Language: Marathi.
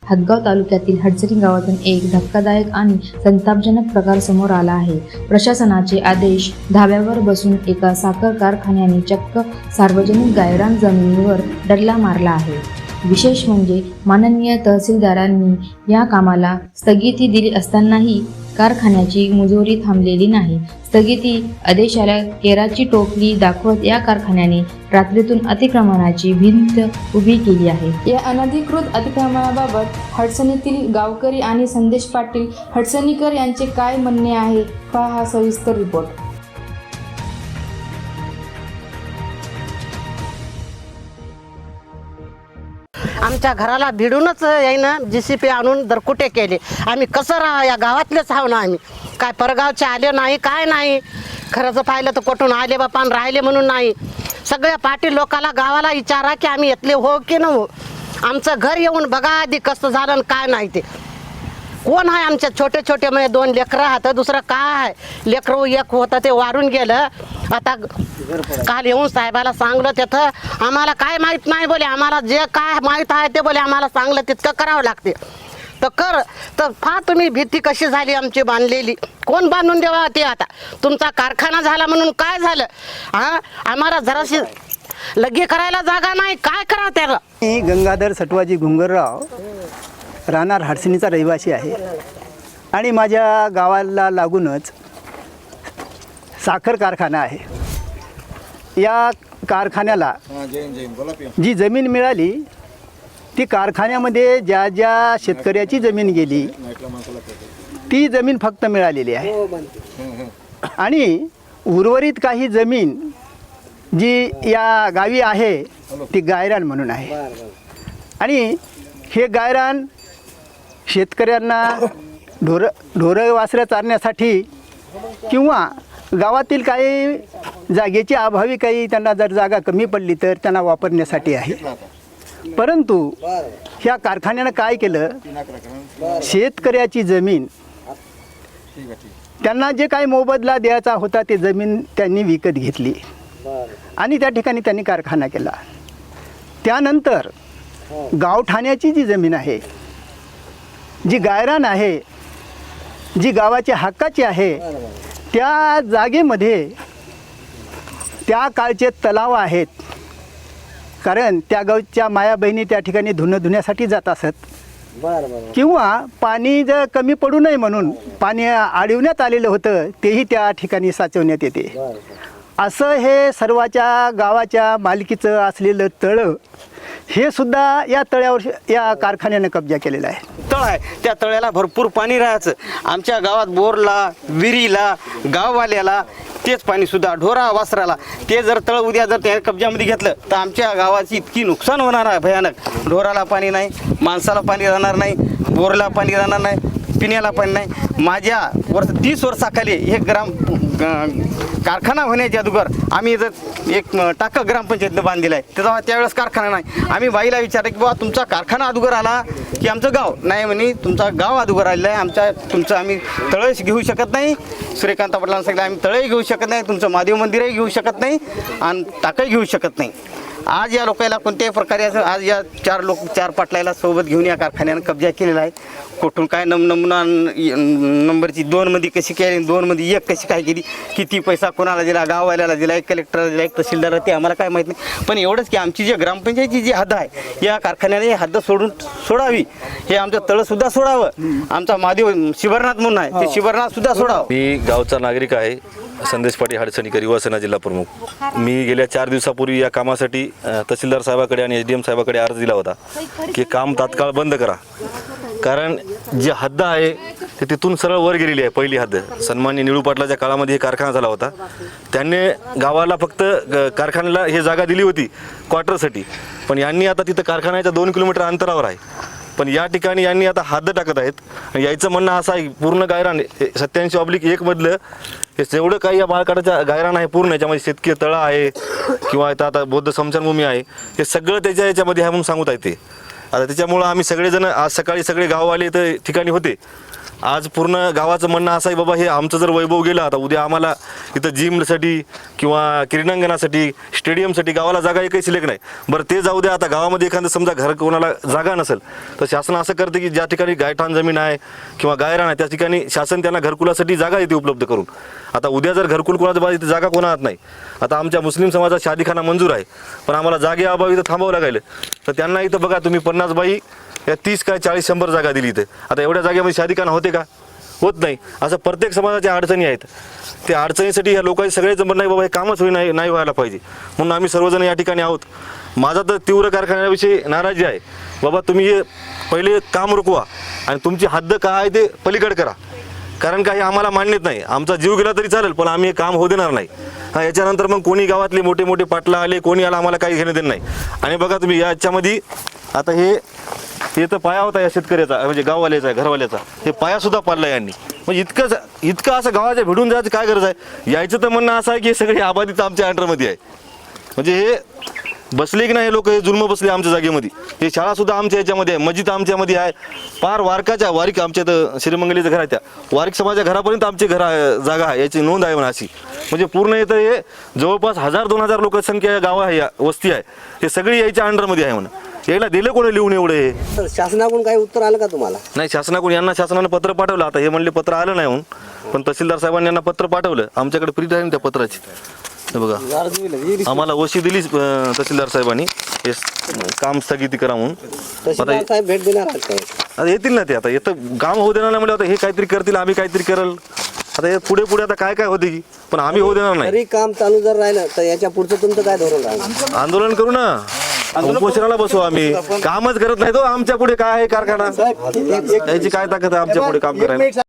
हदगाव तालुक्यातील हडसणी गावातून एक धक्कादायक आणि संतापजनक प्रकार समोर आला आहे। प्रशासनाचे आदेश धाब्यावर बसून एका साखर कारखान्याने चक्क सार्वजनिक गायरान जमिनीवर डल्ला मारला आहे। विशेष म्हणजे माननीय तहसीलदारांनी या कामाला स्थगिती दिली असतानाही कारखान्याची मुजोरी थांबलेली नाही। स्थगिती आदेशाला केराची टोपली दाखवत या कारखान्याने रात्रीतून अतिक्रमणाची भिंत उभी केली आहे। या अनधिकृत अतिक्रमणाबाबत हडसणीतील गावकरी आणि संदेश पाटील हडसणीकर यांचे काय म्हणणे आहे, पहा हा सविस्तर रिपोर्ट। आमच्या घराला भिडूनच यायनं JCP आणून दरकुटे केले। आम्ही कसं राहा, या गावातलेच आहो ना आम्ही, काय परगावचे आले नाही, काय नाही। खरंच पाहिलं तर कुठून आले बापा आणि राहिले म्हणून नाही। सगळ्या पाटील लोकाला गावाला विचारा की आम्ही येतले हो की न हो, आमचं घर येऊन बघा आधी कसं झालं आणि काय नाही ते। कोण आहे आमच्या छोटे छोटे म्हणजे 2 लेकरं आहेत, दुसरं काय लेकरं एक होतं ते वारून गेलं। आता काल येऊन साहेबाला सांगलं तिथं, आम्हाला काय माहीत नाही बोले, आम्हाला जे काय माहीत आहे ते बोले आम्हाला सांगलं तितकं करावं लागते। तर कर तर पहा तुम्ही भीती कशी झाली आमची बांधलेली, कोण बांधून देवा ते। आता तुमचा कारखाना झाला म्हणून काय झालं, हां आम्हाला जराशी लगे करायला जागा नाही, काय करा त्याला। मी गंगाधर सटवाजी घुंगरराव राहणार हडसणीचा रहिवासी आहे आणि माझ्या गावाला लागूनच साखर कारखाना आहे। या कारखान्याला जी जमीन मिळाली ती कारखान्यामध्ये ज्या ज्या शेतकऱ्याची जमीन गेली ती जमीन फक्त मिळालेली आहे आणि उर्वरित काही जमीन जी या गावी आहे ती गायरान म्हणून आहे। आणि हे गायरान शेतकऱ्यांना ढोरं वासरं चारण्यासाठी किंवा गावातील काही जागेची अभावी काही त्यांना जर जागा कमी पडली तर त्यांना वापरण्यासाठी आहे। परंतु ह्या कारखान्यानं काय केलं, शेतकऱ्याची जमीन त्यांना जे काही मोबदला द्यायचा होता ते जमीन त्यांनी विकत घेतली आणि त्या ठिकाणी त्यांनी कारखाना केला। त्यानंतर गावठाण्याची जी जमीन आहे, जी गायरान आहे, जी गावाच्या हक्काची आहे, त्या जागेमध्ये त्या काळचे तलाव आहेत, कारण त्या गावच्या माया बहिणी त्या ठिकाणी धुण्यासाठी जात असत किंवा पाणी जर कमी पडू नये म्हणून पाणी अडवण्यात आलेलं होतं तेही त्या ठिकाणी साचवण्यात येते। असं हे सर्वाच्या गावाच्या मालकीचं असलेलं तळं हे सुद्धा या तळ्यावर या कारखान्याने कब्जा केलेला आहे। तळ आहे, त्या तळ्याला भरपूर पाणी राहायचं। आमच्या गावात बोरला, विहिरीला, गाववाल्याला तेच पाणी सुद्धा ढोरा वासराला, ते जर तळ उद्या जर त्या कब्जामध्ये घेतलं तर आमच्या गावाची इतकी नुकसान होणार आहे भयानक। ढोराला पाणी नाही, माणसाला पाणी राहणार नाही, बोरला पाणी राहणार नाही, पिण्याला पाणी नाही। माझ्या 30 वर्षाखाली एक कारखाना होण्याच्या अगोदर आम्ही जर एक टाका ग्रामपंचायतीनं बांधलेला आहे, तेव्हा त्यावेळेस कारखाना नाही। आम्ही बाईला विचारलं की बाबा तुमचा कारखाना अगोदर आला की आमचं गाव, नाही म्हणे तुमचा गाव अगोदर आलेलं आहे, तुमचं आम्ही तळंच घेऊ शकत नाही। सूर्यकांत पाटलांना सांगितलं आम्ही तळंही घेऊ शकत नाही, तुमचं महादेव मंदिरही घेऊ शकत नाही आणि टाकाही घेऊ शकत नाही। आज या लोकांना कोणत्याही प्रकारे असं आज या 4 पाटलाला सोबत घेऊन या कारखान्यानं कब्जा केलेला आहे। कुठून काय नमुना नंबरची 2 मध्ये कशी केली, 2 मध्ये 1 कशी काय केली, किती पैसा कोणाला दिला, गाववाल्याला दिला, एक कलेक्टरला दिला, एक तहसीलदार, ते आम्हाला काय माहीत नाही। पण एवढंच की आमची जी ग्रामपंचायतीची जी हद्द आहे या कारखान्याने हद्द सोडावी, हे आमचं तळंसुद्धा सोडावं। आमचा महादेव शिवरनाथ म्हणून आहे, ते शिवरनाथसुद्धा सोडावं। मी गावचा नागरिक आहे, संदेश पाटील हडसणीकर, युवासेना जिल्हा प्रमुख। मी गेल्या 4 दिवसापूर्वी या कामासाठी तहसीलदार साहेबाकडे आणि SDM साहेबाकडे अर्ज दिला होता की काम तात्काळ बंद करा, कारण जी हद्द आहे ते तिथून सरळ वर गेलेली आहे। पहिली हद्द सन्माननीय निळू पाटलाच्या काळामध्ये हे कारखाना झाला होता, त्यांनी गावाला फक्त कारखान्याला हे जागा दिली होती क्वार्टरसाठी, पण यांनी आता तिथं कारखान्याच्या 2 किलोमीटर अंतरावर आहे, पण या ठिकाणी यांनी आता हद्द टाकत आहेत। याचं म्हणणं असं आहे पूर्ण गायरान 87/1 मधलं हे जेवढं काही या बाळकाटाच्या गायरान आहे पूर्ण, याच्यामध्ये शेतकी तळा आहे किंवा आता बौद्ध स्मशानभूमी आहे, हे सगळं याच्यामध्ये आहे म्हणून सांगत आहे ते। आता त्याच्यामुळं आम्ही सगळेजण आज सकाळी सगळे गाववाले इथं ठिकाणी होते आज पूर्ण गावाचं म्हणणं असं आहे बाबा हे आमचं जर वैभव गेलं आता उद्या आम्हाला इथं जिमसाठी किंवा क्रीडांगणासाठी स्टेडियमसाठी गावाला जागा एकही शिल्लक नाही. बरं ते जाऊ द्या, आता गावामध्ये एखादं समजा घर कोणाला जागा नसेल तर शासन असं करते की ज्या ठिकाणी गायठाण जमीन आहे किंवा गायरान आहे त्या ठिकाणी शासन त्यांना घरकुलासाठी जागा येते उपलब्ध करून. आता उद्या जर घरकुल कोणाच्या बाजू इथे जागा कोणात नाही, आता आमच्या मुस्लिम समाजात शादीखाना मंजूर आहे पण आम्हाला जागेअभावी इथं थांबावं लागेल, तर त्यांना इथं बघा तुम्ही 50 बाई या 30 काय 40-100 जागा दिली इथं. आता एवढ्या जागेमध्ये शादीखाना होते का? होत नाही. असं प्रत्येक समाजाच्या अडचणी आहेत. त्या अडचणीसाठी या लोकांचे सगळेच म्हणणं आहे बाबा हे कामच नाही व्हायला पाहिजे म्हणून आम्ही सर्वजण या ठिकाणी आहोत. माझा तर तीव्र कारखान्याविषयी नाराजी आहे. बाबा तुम्ही हे पहिले काम रोखवा आणि तुमची हद्द काय आहे ते पलीकडे करा, कारण काही आम्हाला मान्यत नाही. आमचा जीव गेला तरी चालेल पण आम्ही हे काम होऊ देणार नाही. याच्यानंतर मग कोणी गावातले मोठे मोठे पाटला आले कोणी आला आम्हाला काही घेणं देणं नाही. आणि बघा तुम्ही याच्यामध्ये आता हे तर पाया होता या शेतकऱ्याचा म्हणजे गाववाल्याचा घरवाल्याचा, हे पाया सुद्धा पाडला यांनी. म्हणजे इतकं असं गावाच्या भिडून जायचं काय गरज आहे? यायचं तर म्हणणं असं आहे की हे सगळे आबादीत आमच्या अंडरमध्ये आहे. म्हणजे हे बसले की नाही हे लोक, हे जुल्म बसले आमच्या जागेमध्ये. हे शाळा सुद्धा आमच्या याच्यामध्ये आहे, मस्जिद आमच्यामध्ये आहे, पार वारक आमच्या तर श्रीमंगलीचं घर आहे त्या वारक समाजाच्या घरापर्यंत आमची जागा आहे, याची नोंद आहे म्हणा अशी. म्हणजे पूर्ण येतं हे जवळपास 1000-2000 लोकसंख्या या गाव आहे, या वस्ती आहे, हे सगळी याच्या अंडरमध्ये आहे म्हणून. यायला दिलं कोणी लिहून एवढं हे? तर शासनाकडून काही उत्तर आलं का तुम्हाला? नाही, शासनाकडून यांना शासनानं पत्र पाठवलं. आता हे म्हणले पत्र आलं नाही म्हणून, पण तहसीलदार साहेबांनी यांना पत्र पाठवलं. आमच्याकडे प्रिंट आहे त्या पत्राची, हे बघा. आम्हाला वशी दिली तहसीलदार साहेबांनी हे काम स्थगिती करा म्हणून. तहसीलदार साहेब भेट देणार आहेत काय? आता येतील ना ते, आता येतं काम होऊ देणार नाही म्हणजे आता हे काहीतरी करतील आम्ही काहीतरी करल. आता हे पुढे आता काय होते की, पण आम्ही होऊ देणार नाही. तरी काम चालू जर राहिलं तर याच्या पुढचं तुमचं काय धोरण राहणार? आंदोलन करू ना, उपोषणाला बसू आम्ही. कामच करत नाही तो आमच्या पुढे काय आहे कारखाना, याची काय ताकद आहे आमच्या पुढे काम करायला?